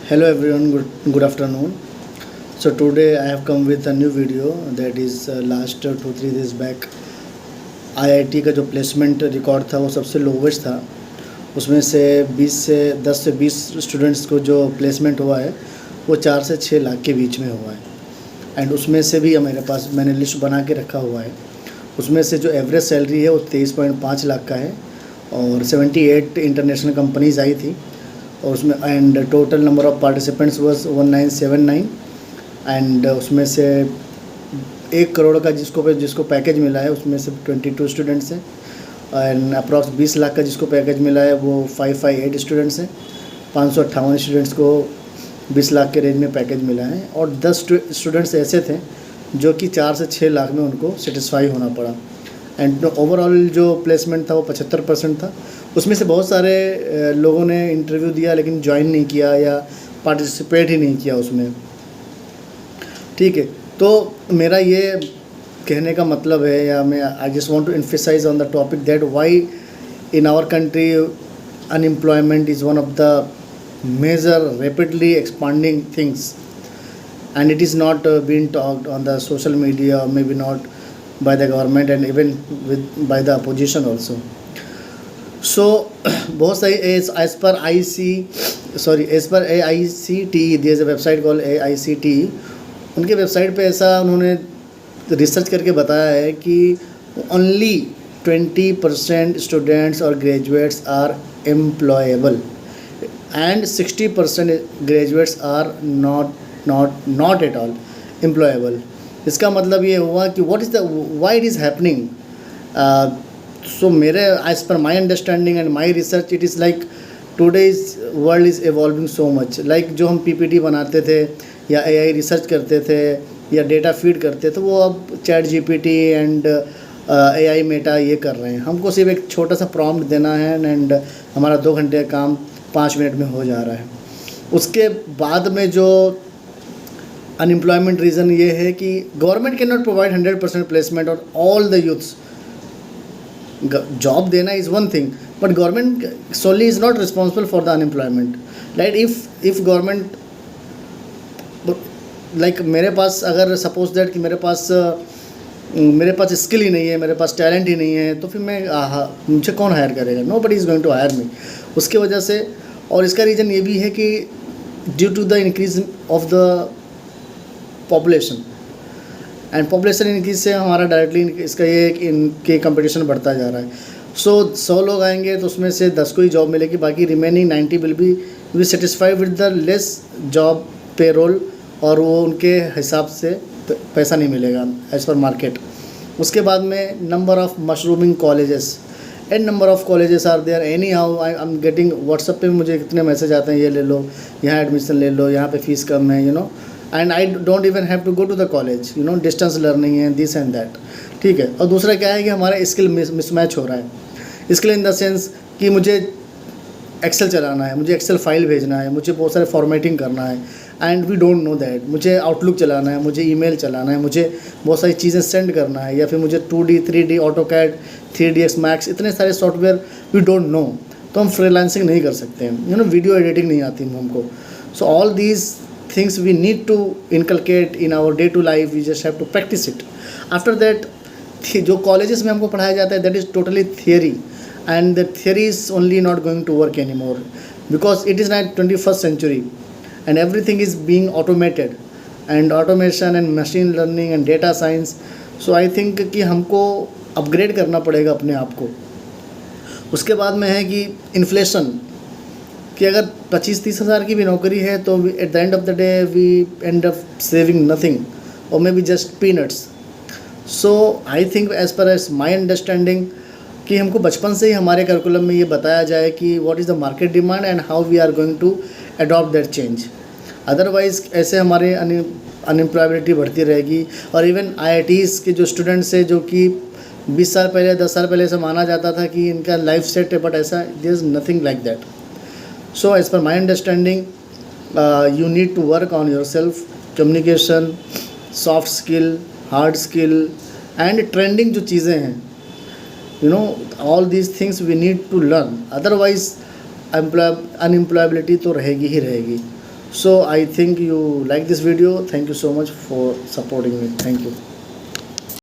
Hello everyone, good afternoon. So today I have come with a new video that is last 2-3 days back IIT का जो placement record था वो सबसे lowest था। उसमें से 10 से 20 स्टूडेंट्स को जो प्लेसमेंट हुआ है वो 4 से 6 लाख के बीच में हुआ है। एंड उसमें से भी मेरे पास मैंने लिस्ट बना के रखा हुआ है। उसमें से जो एवरेज सैलरी है वो 23.5 लाख का है और 78 इंटरनेशनल कंपनीज़ आई थी और उसमें and total number of participants was 1979 and उसमें से 1 करोड़ का जिसको पैकेज मिला है उसमें से 22 स्टूडेंट्स हैं एंड अप्रॉक्स 20 लाख का जिसको पैकेज मिला है वो 558 स्टूडेंट्स हैं। 558 स्टूडेंट्स को 20 लाख के रेंज में पैकेज मिला है और 10 स्टूडेंट्स ऐसे थे जो कि 4 से 6 लाख में उनको सेटिस्फाई होना पड़ा। एंड ओवरऑल जो प्लेसमेंट था वो 75% था। उसमें से बहुत सारे लोगों ने इंटरव्यू दिया लेकिन ज्वाइन नहीं किया या पार्टिसिपेट ही नहीं किया उसमें। ठीक है, तो मेरा ये कहने का मतलब है या मैं I just want to emphasize on the topic that why in our country unemployment is one of the major rapidly expanding things and it is not being talked on the social media or maybe not by the government and even by the opposition also. So बहुत सारी as per AICTE there is a website called AICTE। उनके website पे ऐसा उन्होंने research करके बताया है कि only 20% स्टूडेंट्स और graduates are employable and 60% graduates are not at all employable। इसका मतलब ये हुआ कि why it is happening। So मेरे as per my understanding and my research it is like today's world is evolving so much। like जो हम PPT बनाते थे या AI रिसर्च करते थे या डेटा फीड करते थे वो अब ChatGPT एंड AI मेटा ये कर रहे हैं। हमको सिर्फ एक छोटा सा प्रॉम्प्ट देना है एंड हमारा 2 घंटे का काम 5 मिनट में हो जा रहा है। उसके बाद में जो अनएम्प्लॉयमेंट रीज़न ये है कि government can not provide 100% placement और ऑल द यूथ्स। जॉब देना is one thing but government solely is not responsible for the unemployment. Like if government like मेरे पास अगर सपोज दैट कि मेरे पास स्किल ही नहीं है, मेरे पास टैलेंट ही नहीं है तो फिर मुझे कौन हायर करेगा? Nobody is going to hire me. उसके वजह से और इसका रीज़न ये भी है कि due to the increase of the population and population increase से हमारा डायरेक्टली इसका ये है कि इनके कंपटीशन बढ़ता जा रहा है। सो 100 लोग आएंगे तो उसमें से 10 को ही जॉब मिलेगी, बाकी remaining 90 will be satisfied with the less job पे रोल और वो उनके हिसाब से पैसा नहीं मिलेगा एज़ पर मार्केट। उसके बाद में number of mushrooming colleges and number of colleges are there anyhow. I am getting WhatsApp पे मुझे कितने मैसेज आते हैं, ये ले लो, यहाँ एडमिशन ले लो, यहाँ पे फ़ीस कम है, and I don't even have to go to the college, distance learning है, दिस एंड दैट। ठीक है, और दूसरा क्या है कि हमारा स्किल मिसमैच हो रहा है। स्किल इन द सेंस कि मुझे एक्सेल चलाना है, मुझे एक्सेल फाइल भेजना है, मुझे बहुत सारे फॉर्मेटिंग करना है and we don't know that. मुझे आउटलुक चलाना है, मुझे ईमेल चलाना है, मुझे बहुत सारी चीज़ें सेंड करना है या फिर मुझे 2D 3D AutoCAD 3ds Max इतने सारे सॉफ्टवेयर वी डोंट नो, तो हम फ्रीलांसिंग नहीं कर सकते हैं। वीडियो एडिटिंग नहीं आती हमको। So all these things we need to inculcate in our day to life, we just have to practice it। after that जो colleges में हमको पढ़ाया जाता है that is totally theory and the theory is only not going to work anymore because it is not 21st century and everything is being automated and automation and machine learning and data science। so I think कि हमको upgrade करना पड़ेगा अपने आप को। उसके बाद में है कि इन्फ्लेशन, कि अगर 25-30 हज़ार की भी नौकरी है तो at the end of the day we end up saving nothing और may be just peanuts. So I think as per as my understanding कि हमको बचपन से ही हमारे करिकुलम में ये बताया जाए कि what is the market demand and how we are going to adopt that change. Otherwise ऐसे हमारे अनएम्प्लॉयबिलिटी बढ़ती रहेगी। और इवन IITs के जो स्टूडेंट्स हैं जो कि 20 साल पहले 10 साल पहले से माना जाता था कि इनका लाइफ सेट है, बट ऐसा there is nothing like that. So as per my understanding, you need to work on yourself, communication, soft skill, hard skill and trending जो चीज़ें हैं, all these things we need to learn। otherwise unemployability तो रहेगी ही रहेगी। So I think you like this video. Thank you so much for supporting me. Thank you.